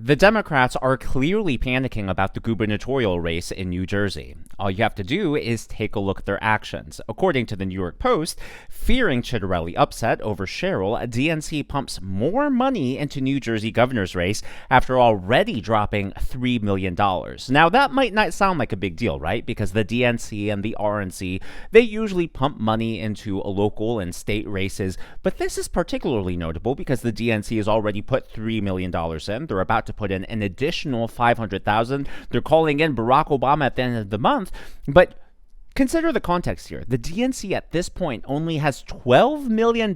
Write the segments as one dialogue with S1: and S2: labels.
S1: The Democrats are clearly panicking about the gubernatorial race in New Jersey. All you have to do is take a look at their actions. According to the New York Post, fearing Ciattarelli upset over Sherrill, DNC pumps more money into New Jersey governor's race after already dropping $3 million. Now, that might not sound like a big deal, right? Because the DNC and the RNC, they usually pump money into local and state races. But this is particularly notable because the DNC has already put $3 million in. They're about to put in an additional $500,000. They're calling in Barack Obama at the end of the month. But consider the context here. The DNC at this point only has $12 million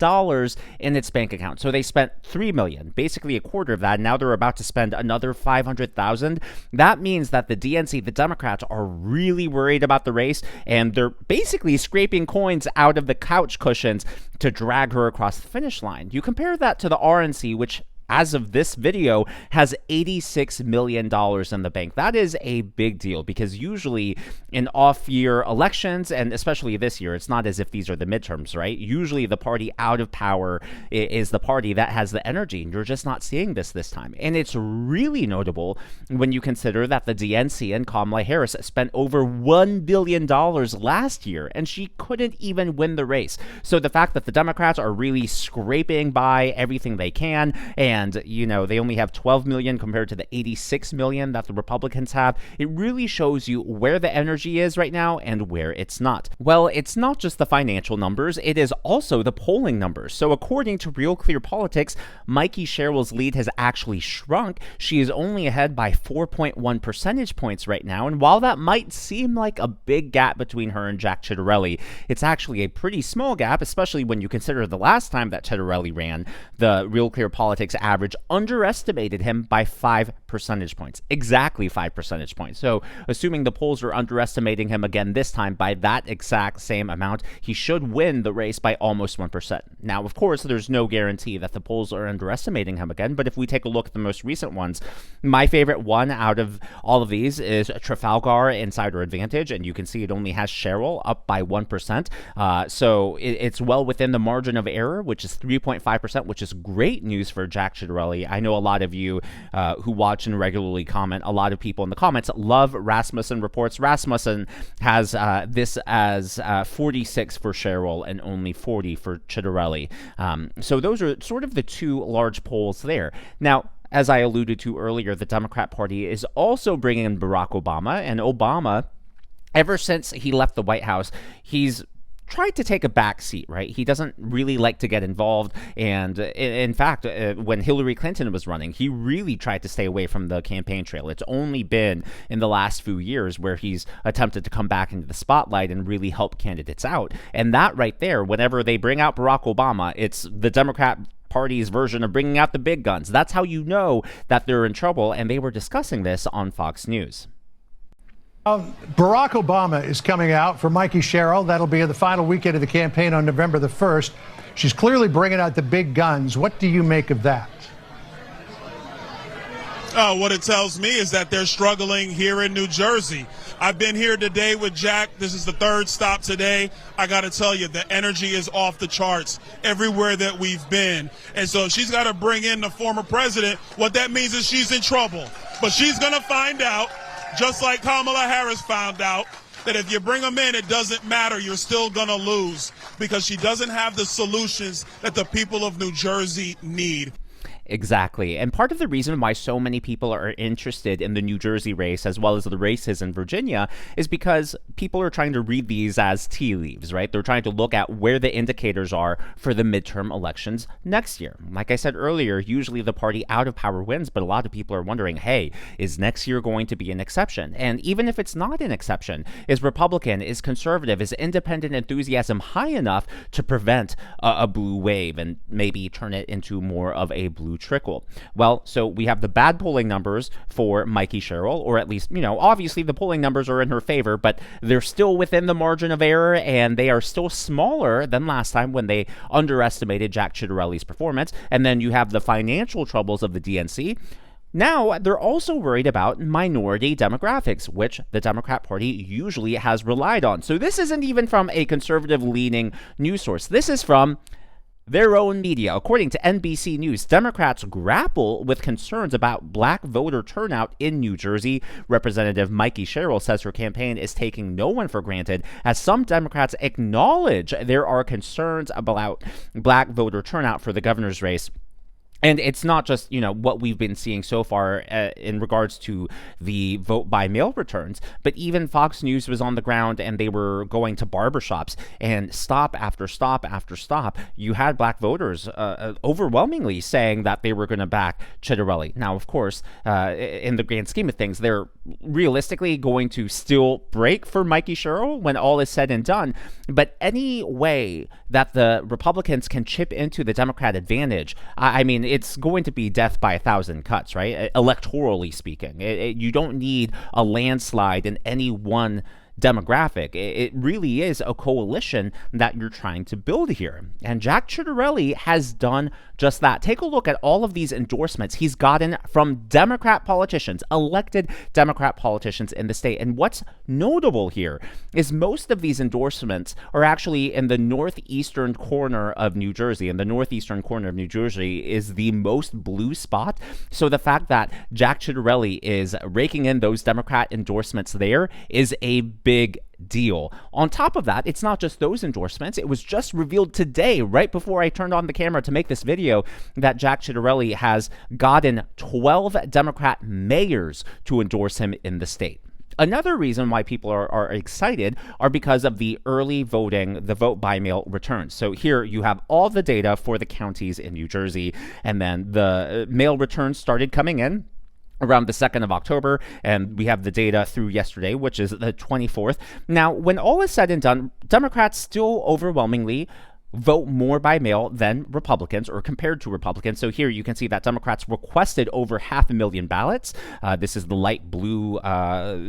S1: in its bank account. So they spent $3 million, basically a quarter of that. Now they're about to spend another $500,000. That means that the DNC, the Democrats, are really worried about the race, and they're basically scraping coins out of the couch cushions to drag her across the finish line. You compare that to the RNC, which as of this video, has $86 million in the bank. That is a big deal because usually in off-year elections, and especially this year, it's not as if these are the midterms, right? Usually the party out of power is the party that has the energy, and you're just not seeing this time. And it's really notable when you consider that the DNC and Kamala Harris spent over $1 billion last year, and she couldn't even win the race. So the fact that the Democrats are really scraping by everything they can, and they only have 12 million compared to the 86 million that the Republicans have. It really shows you where the energy is right now and where it's not. Well, it's not just the financial numbers, it is also the polling numbers. So according to Real Clear Politics, Mikie Sherrill's lead has actually shrunk. She is only ahead by 4.1 percentage points right now. And while that might seem like a big gap between her and Jack Ciattarelli, it's actually a pretty small gap, especially when you consider the last time that Ciattarelli ran, the Real Clear Politics average underestimated him by 5 percentage points. Exactly 5 percentage points. So assuming the polls are underestimating him again this time by that exact same amount, he should win the race by almost 1%. Now, of course, there's no guarantee that the polls are underestimating him again, but if we take a look at the most recent ones, my favorite one out of all of these is Trafalgar Insider Advantage, and you can see it only has Sherrill up by 1%. So it's well within the margin of error, which is 3.5%, which is great news for Jack Ciattarelli. I know a lot of you who watch and regularly comment, a lot of people in the comments love Rasmussen reports. Rasmussen has this as 46 for Sherrill and only 40 for Ciattarelli. So those are sort of the two large polls there. Now, as I alluded to earlier, the Democrat Party is also bringing in Barack Obama, and Obama, ever since he left the White House, he's tried to take a back seat, right? He doesn't really like to get involved. And in fact, when Hillary Clinton was running, he really tried to stay away from the campaign trail. It's only been in the last few years where he's attempted to come back into the spotlight and really help candidates out. And that right there, whenever they bring out Barack Obama, it's the Democrat Party's version of bringing out the big guns. That's how you know that they're in trouble. And they were discussing this on Fox News.
S2: Barack Obama is coming out for Mikie Sherrill. That'll be the final weekend of the campaign on November the 1st. She's clearly bringing out the big guns. What do you make of that?
S3: What it tells me is that they're struggling here in New Jersey. I've been here today with Jack. This is the third stop today. I got to tell you, the energy is off the charts everywhere that we've been. And so if she's got to bring in the former president, what that means is she's in trouble. But she's going to find out, just like Kamala Harris found out, that if you bring them in, it doesn't matter. You're still going to lose because she doesn't have the solutions that the people of New Jersey need.
S1: Exactly. And part of the reason why so many people are interested in the New Jersey race as well as the races in Virginia is because people are trying to read these as tea leaves, right? They're trying to look at where the indicators are for the midterm elections next year. Like I said earlier, usually the party out of power wins, but a lot of people are wondering, hey, is next year going to be an exception? And even if it's not an exception, is Republican, is conservative, is independent enthusiasm high enough to prevent a blue wave and maybe turn it into more of a blue trickle? Well, so we have the bad polling numbers for Mikie Sherrill, or at least, obviously the polling numbers are in her favor, but they're still within the margin of error, and they are still smaller than last time when they underestimated Jack Ciattarelli's performance. And then you have the financial troubles of the DNC. Now, they're also worried about minority demographics, which the Democrat Party usually has relied on. So this isn't even from a conservative-leaning news source. This is from their own media. According to NBC News, Democrats grapple with concerns about black voter turnout in New Jersey. Representative Mikie Sherrill says her campaign is taking no one for granted, as some Democrats acknowledge there are concerns about black voter turnout for the governor's race. And it's not just, what we've been seeing so far in regards to the vote by mail returns, but even Fox News was on the ground and they were going to barbershops, and stop after stop after stop, you had black voters overwhelmingly saying that they were going to back Ciattarelli. Now, of course, in the grand scheme of things, they're realistically going to still break for Mikie Sherrill when all is said and done. But any way that the Republicans can chip into the Democrat advantage, I mean, it's going to be death by 1,000 cuts, right? Electorally speaking, you don't need a landslide in any one demographic. It really is a coalition that you're trying to build here. And Jack Ciattarelli has done just that. Take a look at all of these endorsements he's gotten from Democrat politicians, elected Democrat politicians in the state. And what's notable here is most of these endorsements are actually in the northeastern corner of New Jersey. And the northeastern corner of New Jersey is the most blue spot. So the fact that Jack Ciattarelli is raking in those Democrat endorsements there is a big deal. On top of that, it's not just those endorsements. It was just revealed today, right before I turned on the camera to make this video, that Jack Ciattarelli has gotten 12 Democrat mayors to endorse him in the state. Another reason why people are excited are because of the early voting, the vote by mail returns. So here you have all the data for the counties in New Jersey, and then the mail returns started coming in around the 2nd of October, and we have the data through yesterday, which is the 24th. Now, when all is said and done, Democrats still overwhelmingly vote more by mail than Republicans, or compared to Republicans. So here you can see that Democrats requested over 500,000 ballots. This is the light blue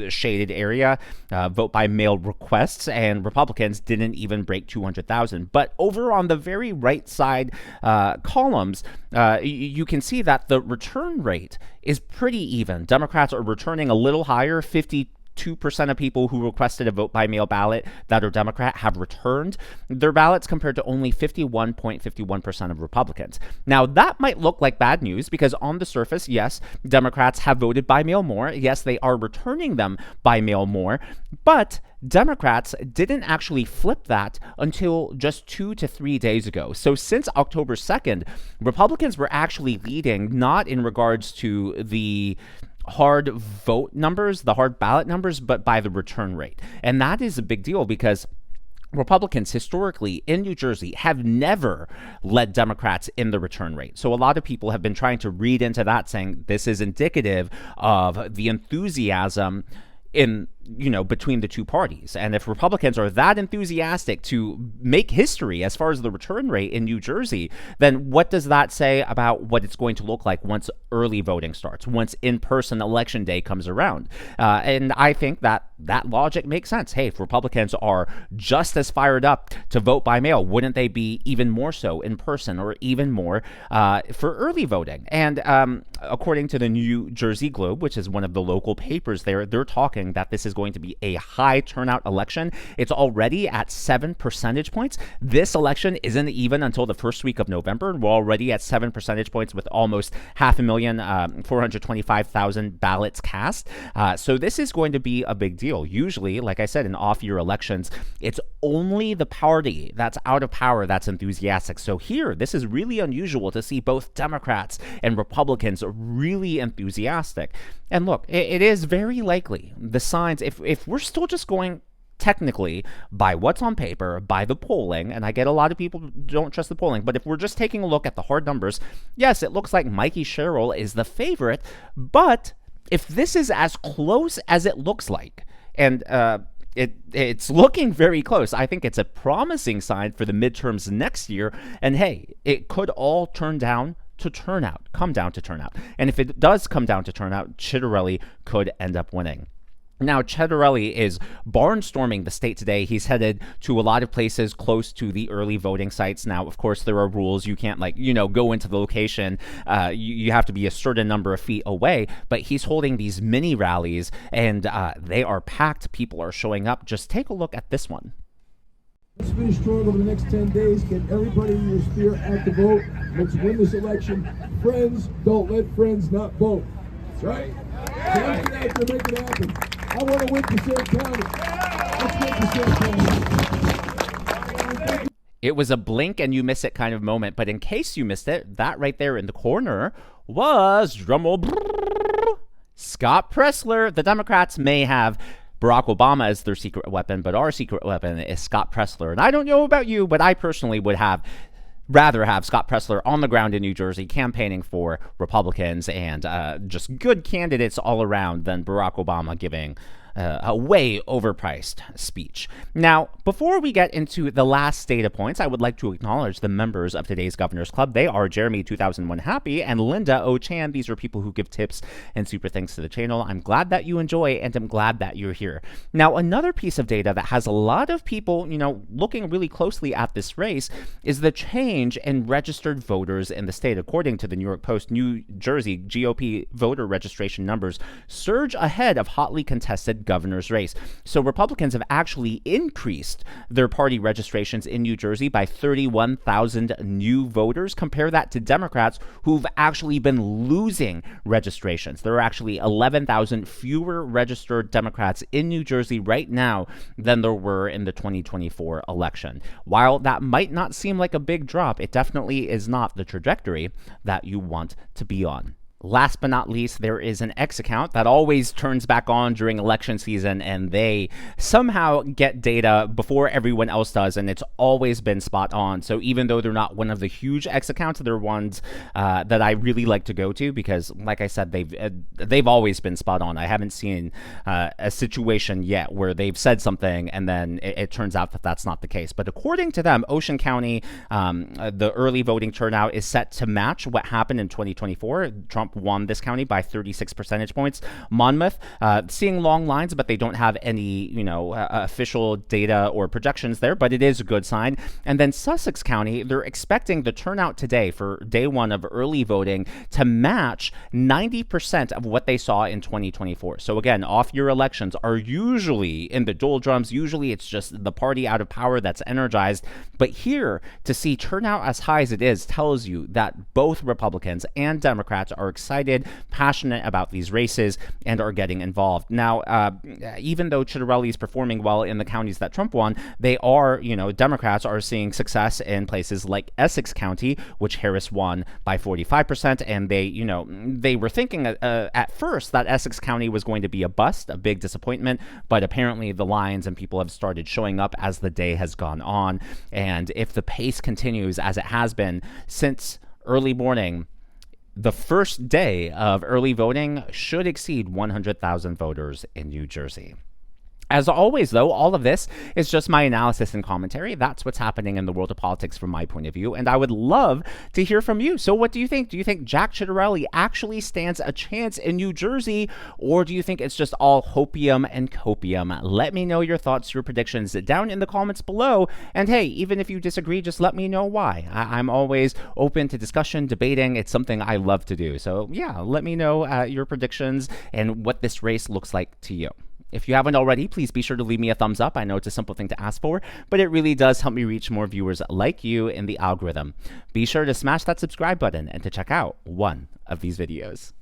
S1: shaded area, vote by mail requests, and Republicans didn't even break 200,000. But over on the very right side columns, you can see that the return rate is pretty even. Democrats are returning a little higher, 52% of people who requested a vote by mail ballot that are Democrat have returned their ballots, compared to only 51.51% of Republicans. Now, that might look like bad news because on the surface, yes, Democrats have voted by mail more. Yes, they are returning them by mail more, but Democrats didn't actually flip that until just 2 to 3 days ago. So since October 2nd, Republicans were actually leading, not in regards to the hard vote numbers, the hard ballot numbers, but by the return rate. And that is a big deal because Republicans historically in New Jersey have never led Democrats in the return rate. So a lot of people have been trying to read into that, saying this is indicative of the enthusiasm in, between the two parties. And if Republicans are that enthusiastic to make history as far as the return rate in New Jersey, then what does that say about what it's going to look like once early voting starts, once in-person election day comes around? And I think that logic makes sense. Hey, if Republicans are just as fired up to vote by mail, wouldn't they be even more so in person, or even more for early voting? And according to the New Jersey Globe, which is one of the local papers there, they're talking that this is going to be a high turnout election. It's already at 7 percentage points. This election isn't even until the first week of November. We're already at 7 percentage points with almost 425,000 ballots cast. So this is going to be a big deal. Usually, like I said, in off-year elections, it's only the party that's out of power that's enthusiastic. So here, this is really unusual to see both Democrats and Republicans really enthusiastic. And look, it is very likely the signs, if we're still just going technically by what's on paper, by the polling, and I get a lot of people don't trust the polling, but if we're just taking a look at the hard numbers, yes, it looks like Mikie Sherrill is the favorite, but if this is as close as it looks like, and it's looking very close, I think it's a promising sign for the midterms next year, and hey, it could all come down to turnout. And if it does come down to turnout, Ciattarelli could end up winning. Now, Ciattarelli is barnstorming the state today. He's headed to a lot of places close to the early voting sites. Now, of course, there are rules. You can't, go into the location. You have to be a certain number of feet away. But he's holding these mini rallies, and they are packed. People are showing up. Just take a look at this one.
S4: Let's finish strong over the next 10 days. Get everybody in your sphere out to vote. Let's win this election. Friends, don't let friends not vote. That's right. So let's get out there, make it happen. I want to win Passaic County. Let's win Passaic County.
S1: It was a blink and you miss it kind of moment, but in case you missed it, that right there in the corner was, drumroll, Scott Presler. The Democrats may have Barack Obama as their secret weapon, but our secret weapon is Scott Presler. And I don't know about you, but I personally would rather have Scott Presler on the ground in New Jersey campaigning for Republicans and just good candidates all around than Barack Obama giving a way overpriced speech. Now, before we get into the last data points, I would like to acknowledge the members of today's Governor's Club. They are Jeremy 2001 Happy and Linda O. Chan. These are people who give tips and super thanks to the channel. I'm glad that you enjoy and I'm glad that you're here. Now, another piece of data that has a lot of people, looking really closely at this race is the change in registered voters in the state. According to the New York Post, New Jersey GOP voter registration numbers surge ahead of hotly contested governor's race. So Republicans have actually increased their party registrations in New Jersey by 31,000 new voters. Compare that to Democrats who've actually been losing registrations. There are actually 11,000 fewer registered Democrats in New Jersey right now than there were in the 2024 election. While that might not seem like a big drop, it definitely is not the trajectory that you want to be on. Last but not least, there is an X account that always turns back on during election season, and they somehow get data before everyone else does, and it's always been spot on. So even though they're not one of the huge X accounts, they're ones that I really like to go to because, like I said, they've always been spot on. I haven't seen a situation yet where they've said something and then it turns out that that's not the case. But according to them, Ocean County, the early voting turnout is set to match what happened in 2024. Trump won this county by 36 percentage points. Monmouth, seeing long lines, but they don't have any, official data or projections there, but it is a good sign. And then Sussex County, they're expecting the turnout today for day one of early voting to match 90% of what they saw in 2024. So again, off-year elections are usually in the doldrums. Usually it's just the party out of power that's energized. But here, to see turnout as high as it is tells you that both Republicans and Democrats are excited, passionate about these races, and are getting involved. Now, even though Ciattarelli is performing well in the counties that Trump won, they are, Democrats are seeing success in places like Essex County, which Harris won by 45%, and they were thinking at first that Essex County was going to be a bust, a big disappointment, but apparently the lines and people have started showing up as the day has gone on, and if the pace continues as it has been since early morning, the first day of early voting should exceed 100,000 voters in New Jersey. As always, though, all of this is just my analysis and commentary. That's what's happening in the world of politics from my point of view, and I would love to hear from you. So what do you think? Do you think Jack Ciattarelli actually stands a chance in New Jersey, or do you think it's just all hopium and copium? Let me know your thoughts, your predictions down in the comments below, and hey, even if you disagree, just let me know why. I'm always open to discussion, debating. It's something I love to do. So yeah, let me know your predictions and what this race looks like to you. If you haven't already, please be sure to leave me a thumbs up. I know it's a simple thing to ask for, but it really does help me reach more viewers like you in the algorithm. Be sure to smash that subscribe button and to check out one of these videos.